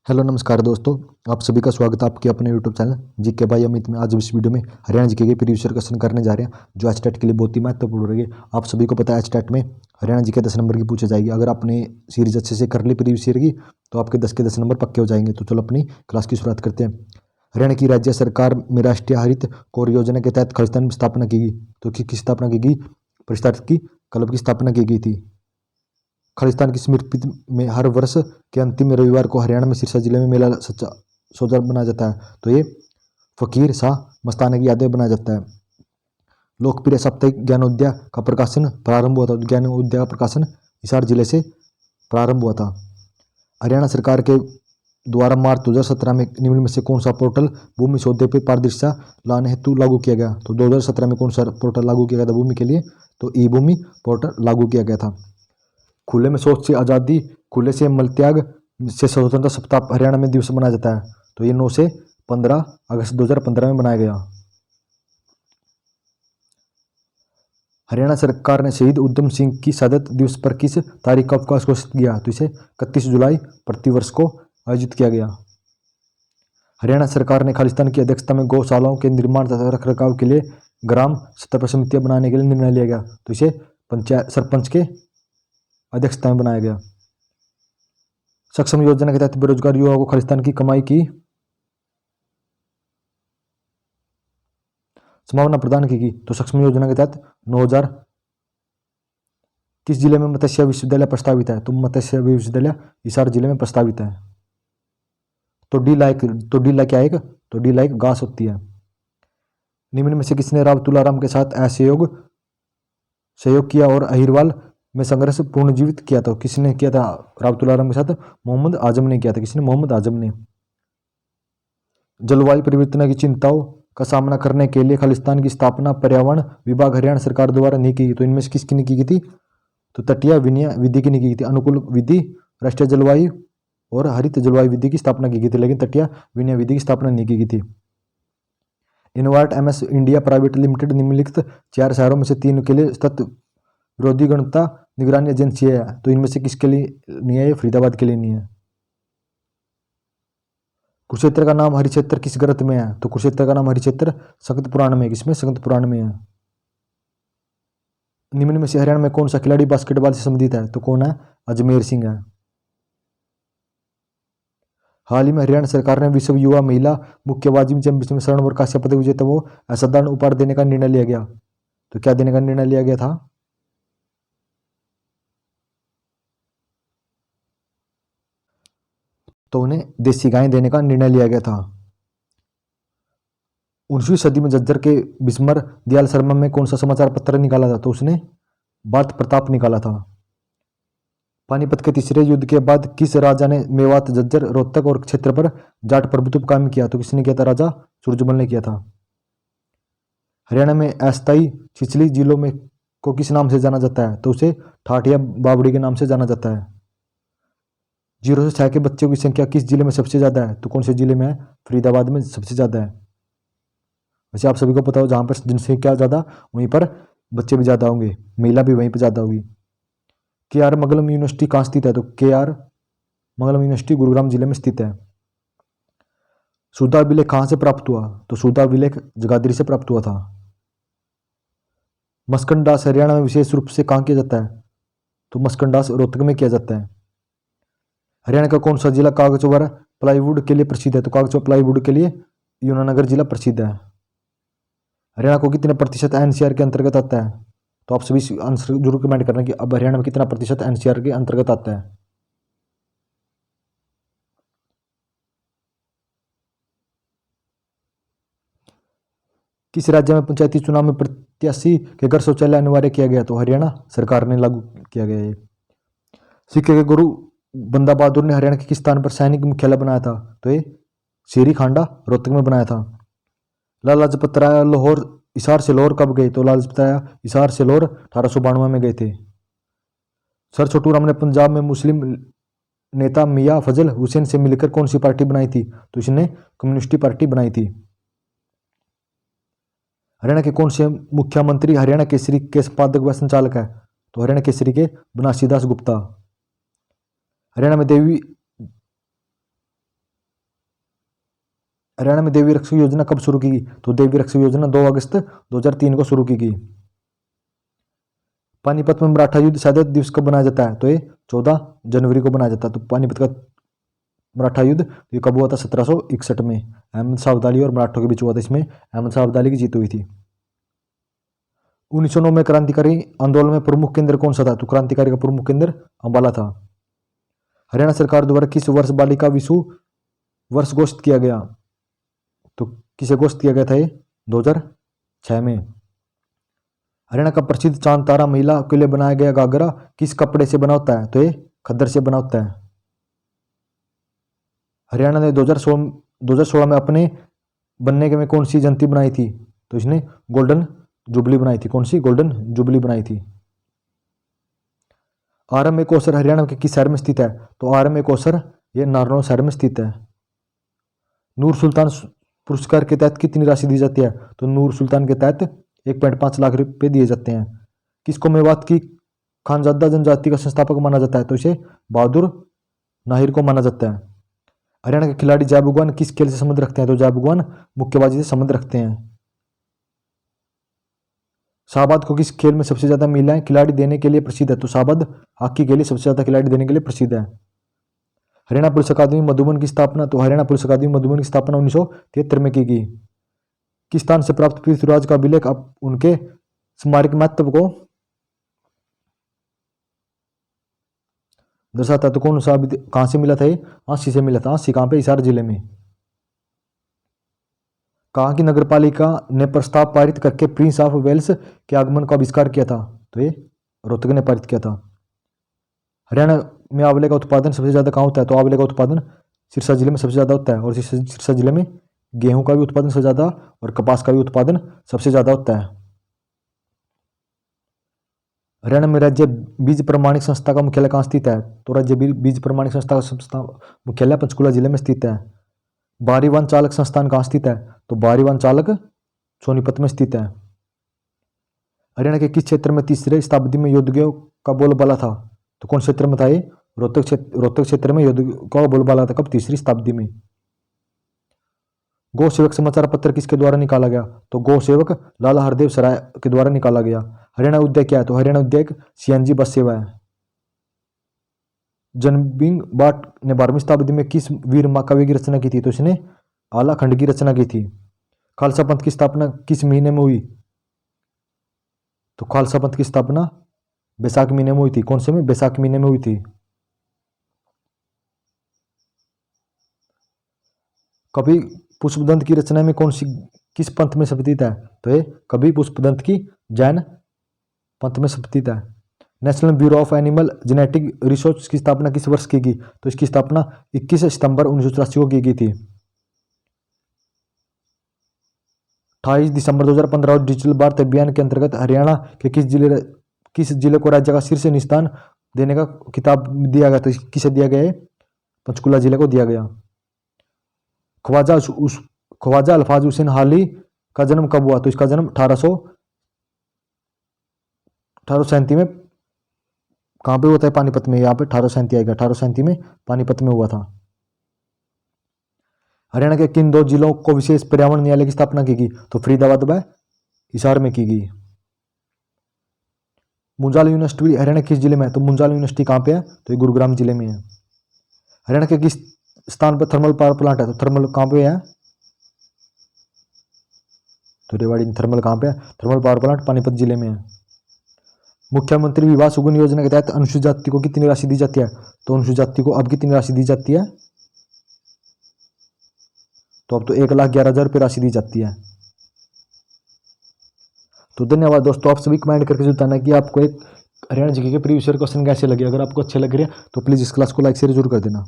Hello नमस्कार दोस्तों। आप सभी का स्वागत है आपके अपने YouTube channel GK by Amit में। आज इस वीडियो में हरियाणा जीके के प्रीवियस ईयर क्वेश्चन करने जा रहे हैं जो एचटेट के लिए बहुत ही महत्वपूर्ण रहेंगे। आप सभी को पता है एचटेट में हरियाणा जीके 10 नंबर की पूछे जाएगी। अगर आपने सीरीज अच्छे से कर ली प्रीवियस ईयर की तो आपके 10 के 10 नंबर पक्के हो जाएंगे। तो चलो अपनी क्लास की शुरुआत करते हैं। हरियाणा की राज्य सरकार में राष्ट्रीय हरित कोर योजना के तहत खालिस्तान की स्थापना की गई। तो किसकी स्थापना की गई? परिषद की क्लब की स्थापना की गई थी। खालिस्तान की स्मृति में हर वर्ष के अंतिम रविवार को हरियाणा में सिरसा जिले में मेला सच्चा सौदा बनाया जाता है। तो ये फकीर शाह मस्ताना की यादें बनाया जाता है। लोकप्रिय साप्ताहिक ज्ञानोदय का प्रकाशन प्रारंभ हुआ था। ज्ञानोदय का प्रकाशन हिसार जिले से प्रारंभ हुआ था। हरियाणा सरकार के द्वारा मार्च 2017 में निम्न में से कौन सा पोर्टल भूमि सौदे पर पारदर्शिता लाने हेतु लागू किया गया? तो 2017 में कौन सा पोर्टल लागू किया गया था भूमि के लिए? तो ई भूमि पोर्टल लागू किया गया था। खुले में शौच से आज़ादी, खुले से मलत्याग से स्वतंत्रता सप्ताह हरियाणा में दिवस मनाया जाता है। तो ये 9 से 15 अगस्त 2015 में बनाया गया। हरियाणा सरकार ने शहीद उधम सिंह की शहादत दिवस पर किस तारीख का अवकाश घोषित किया? तो इसे 31 जुलाई प्रतिवर्ष को आयोजित किया गया। हरियाणा सरकार ने खालिस्तान की अध्यक्षता में गौशालाओं के निर्माण तथा रखरखाव के लिए ग्राम स्तर पर समितियां बनाने के लिए निर्णय लिया गया। तो इसे पंचायत सरपंच के अध्यक्षता में बनाया गया। सक्षम योजना के तहत बेरोजगार युवाओं को खालिस्तान की कमाई की संभावना प्रदान की गई। तो सक्षम योजना के तहत 9000 किस जिले में मत्स्य विश्वविद्यालय प्रस्तावित है? तो मत्स्य विश्वविद्यालय हिसार जिले में प्रस्तावित है। तो डी लाइक क्या है? तो डी लाइक घास होती है। निम्न में से किसने राव तुलाराम के साथ सहयोग किया और अहिरवाल में संघर्ष पुनर्जीवित किया? तो किसने किया था राव तुलाराम के साथ? मोहम्मद आजम ने किया था। किसने? मोहम्मद आजम ने। जलवायु परिवर्तन की चिंताओं का सामना करने के लिए खालिस्तान की स्थापना पर्यावरण विभाग हरियाणा सरकार द्वारा नहीं की गई। तो इनमें से किसकी नहीं की गई थी? तो तटीय विनय विधि की नहीं की गई थी। अनुकूल विधि, राष्ट्रीय जलवायु और हरित जलवायु विधि की स्थापना की गई थी, लेकिन तटीय विनय विधि की स्थापना नहीं की गई थी। इनवार्ट एमएस इंडिया प्राइवेट लिमिटेड निम्नलिखित 4 शहरों में से 3 के लिए सतत विरोधी गणता निगरानी एजेंसी है। तो इनमें से किसके लिए नहीं है? फरीदाबाद के लिए नहीं है। कुरुक्षेत्र का नाम हरिक्षेत्र किस ग्रंथ में है? तो कुरुक्षेत्र का नाम हरिक्षेत्र संगत पुराण में। किसमें? संगत पुराण में है। निम्न में से हरियाणा में कौन सा खिलाड़ी बास्केटबॉल से संबंधित है? तो कौन है? अजमेर सिंह है। हाल ही में हरियाणा सरकार ने विश्व युवा महिला मुक्केबाजी चैंपियनशिप में स्वर्ण और कांस्य पदक विजेता वो असाधारण उपहार देने का निर्णय लिया गया। तो क्या देने का निर्णय लिया गया था? तो उन्हें देसी गाय देने का निर्णय लिया गया था। 19वीं सदी में झज्जर के बिस्मर दयाल शर्मा में कौन सा समाचार पत्र निकाला था? तो उसने बात प्रताप निकाला था। पानीपत के तीसरे युद्ध के बाद किस राजा ने मेवात, झज्जर, रोहतक और क्षेत्र पर जाट प्रभुत्व कायम किया? तो किसने किया था? राजा सूरजमल ने किया था। हरियाणा में अस्थायी छिछली जिलों में को किस नाम से जाना जाता है? तो उसे ठाठिया बावड़ी के नाम से जाना जाता है। 0 से 6 के बच्चों की संख्या किस जिले में सबसे ज्यादा है? तो कौन से जिले में है? फरीदाबाद में सबसे ज्यादा है। वैसे आप सभी को पता हो जहां पर जनसंख्या ज्यादा वहीं पर बच्चे भी ज्यादा होंगे, महिला भी वहीं पर ज्यादा होगी। के आर मंगलम यूनिवर्सिटी कहाँ स्थित है? तो के आर मंगलम यूनिवर्सिटी गुरुग्राम जिले में स्थित है। सुधा विलेख कहाँ से प्राप्त हुआ? तो सुधा विलेख जगाधरी से प्राप्त हुआ था। मस्कन डांस हरियाणा में विशेष रूप से कहाँ किया जाता है? तो मस्कन डांस रोहतक में किया जाता है। हरियाणा का कौन सा जिला कागज व प्लाईवुड के लिए प्रसिद्ध है? तो कागज व प्लाईवुड के लिए यमुनानगर जिला प्रसिद्ध है। हरियाणा को कितने प्रतिशत एनसीआर के अंतर्गत आता है? तो आप सभी आंसर जरूर कमेंट करना कि अब हरियाणा में कितना प्रतिशत एनसीआर के अंतर्गत आता है। किस राज्य में पंचायती चुनाव में प्रत्याशी के घर शौचालय अनिवार्य किया गया? तो हरियाणा सरकार ने लागू किया गया है। सिक्के के गुरु बंदा बहादुर ने हरियाणा के किस स्थान पर सैनिक मुख्यालय बनाया था? तो ये सीरी खांडा रोहतक में बनाया था। लाला लाजपत राय लाहौर हिसार से लाहौर कब गए? तो लाला लाजपत राय हिसार से लाहौर 1892 में गए थे। सर छोटू राम ने पंजाब में मुस्लिम नेता मियां फजल हुसैन से मिलकर कौन सी पार्टी बनाई थी? तो इसने कम्युनिस्ट पार्टी बनाई थी। हरियाणा के कौन से मुख्यमंत्री हरियाणा केसरी के संपादक व संचालक है? तो हरियाणा केसरी के बनासीदास गुप्ता। हरियाणा में देवी हरियाणा में देवी रक्षा योजना कब शुरू की गई? तो देवी रक्षा योजना 2 अगस्त 2003 को शुरू की गई। पानीपत में मराठा युद्ध शहादत दिवस कब बनाया जाता है? तो ये 14 जनवरी को बनाया जाता है। तो पानीपत का मराठा युद्ध ये कब हुआ था? 1761 में अहमद शाह अब्दाली और मराठों के बीच हुआ था। इसमें अहमद शाह अब्दाली की जीत हुई थी। 1909 में क्रांतिकारी आंदोलन में प्रमुख केंद्र कौन सा था? तो क्रांतिकारी का प्रमुख केंद्र अंबाला था। हरियाणा सरकार द्वारा किस वर्ष बालिका विश्व वर्ष घोषित किया गया? तो किसे घोषित किया गया था? ये 2006 में। हरियाणा का प्रसिद्ध चांद तारा महिला के लिए बनाया गया घाघरा किस कपड़े से बना होता है? तो ये खद्दर से बना होता है। हरियाणा ने 2016 में अपने बनने के में कौन सी जयंती बनाई थी? तो इसने गोल्डन जुबली बनाई थी। कौन सी? गोल्डन जुबली बनाई थी। आरएम एक ओसर हरियाणा के किस शहर में स्थित है? तो आरएम एक ओसर ये नारनौल शहर में स्थित है। नूर सुल्तान पुरस्कार के तहत कितनी राशि दी जाती है? तो नूर सुल्तान के तहत 1.5 लाख रुपए दिए जाते हैं। किसको मेवात की खानजादा जनजाति का संस्थापक माना जाता है? तो इसे बहादुर नाहिर को माना जाता है। हरियाणा के खिलाड़ी जय भगवान किस खेल से संबंध रखते हैं? तो जय भगवान मुक्केबाजी से संबंध रखते हैं। शाहबाद को किस खेल में सबसे ज्यादा महिलाएं खिलाड़ी देने के लिए प्रसिद्ध है? तो शाहबाद हॉकी के लिए सबसे ज्यादा खिलाड़ी देने के लिए प्रसिद्ध है। हरियाणा पुलिस अकादमी मधुबन की स्थापना? तो हरियाणा पुलिस अकादमी मधुबन की स्थापना 1973 में की गई। किस स्थान से प्राप्त पृथ्वीराज का अभिलेख अब उनके स्मारक महत्व को दर्शाता है? तो कौन सा कहां से मिला था? ये आंसी से मिला था। आंसी कहां पे? हिसार जिले में। कहाँ की नगर पालिका ने प्रस्ताव पारित करके प्रिंस ऑफ वेल्स के आगमन का आविष्कार किया था? तो ये रोहतक ने पारित किया था। हरियाणा में आंवले का उत्पादन सबसे ज्यादा कहाँ होता है? तो आंवले का उत्पादन सिरसा जिले में सबसे ज्यादा होता है। और सिरसा जिले में गेहूं का भी उत्पादन सबसे ज्यादा और कपास का भी उत्पादन सबसे ज्यादा होता है। हरियाणा में राज्य बीज प्रमाणित संस्था का मुख्यालय कहाँ स्थित है? तो राज्य बीज प्रमाणित संस्था का मुख्यालय पंचकुला जिले में स्थित है। बाहरी वन चालक संस्थान कहाँ स्थित है? तो बाहरी वन चालक सोनीपत में स्थित है। हरियाणा के किस क्षेत्र में तीसरे शताब्दी में योद्धाओं का बोलबाला था? तो कौन क्षेत्र में था ये? रोहतक क्षेत्र में योद्धाओं का बोलबाला था। कब? तीसरी शताब्दी में। गौ सेवक समाचार पत्र किसके द्वारा निकाला गया? तो गौ सेवक लाला हरदेव सराय के द्वारा निकाला गया। हरियाणा उद्योग क्या है? तो हरियाणा उद्योग सीएनजी बस सेवा है। जनबिंग बाट ने 12वीं शताब्दी में किस वीर महाकाव्य की रचना की थी? तो इसने आला खंड की रचना की थी। खालसा पंथ की स्थापना किस महीने में हुई? तो खालसा पंथ की स्थापना बैसाख महीने में हुई थी। कौन से में? बैसाख महीने में हुई थी। कवि पुष्पदंत की रचना में कौन सी किस पंथ में स्थित है? तो ये कवि पुष्पदंत की जैन पंथ में स्थित है। National bureau of animal genetic research की स्थापना किस वर्ष की गई? तो इसकी स्थापना 21 सितंबर 1984 को की गई थी। 28 दिसंबर 2015 डिजिटल भारत अभियान के अंतर्गत हरियाणा के किस जिले को राज्य का शीर्ष निशान देने का खिताब दिया गया? तो किसे दिया गया है? पंचकुला जिले को दिया गया। ख्वाजा अल्फाज हुसैन हाली का जन्म कब हुआ? तो इसका जन्म 1837 में कहाँ पे होता है? पानीपत में। यहाँ पे 1837 आएगा। 1837 में पानीपत में हुआ था। हरियाणा के किन 2 जिलों को विशेष पर्यावरण न्यायालय की स्थापना की गई? तो फरीदाबाद व हिसार में की गई। मुंजाल यूनिवर्सिटी हरियाणा किस जिले में है? तो मुंजाल यूनिवर्सिटी कहाँ पे है? तो ये गुरुग्राम जिले में है। हरियाणा के किस स्थान पर थर्मल पावर प्लांट है? तो थर्मल कहाँ पे है? तो रेवाड़ी थर्मल कहाँ पे है? थर्मल पावर प्लांट पानीपत जिले में है। मुख्यमंत्री विवाह सुगन योजना के तहत अनुसूचित जाति को कितनी राशि दी जाती है? तो अनुसूचित जाति को अब कितनी राशि दी जाती है? तो अब तो 1,11,000 रुपये राशि दी जाती है। तो धन्यवाद दोस्तों। आप सभी कमेंट करके बताना कि आपको एक हरियाणा जीके के प्रीवियस ईयर क्वेश्चन कैसे लगे। अगर आपको अच्छे लग रहे हैं तो प्लीज़ इस क्लास को लाइक शेयर जरूर कर देना।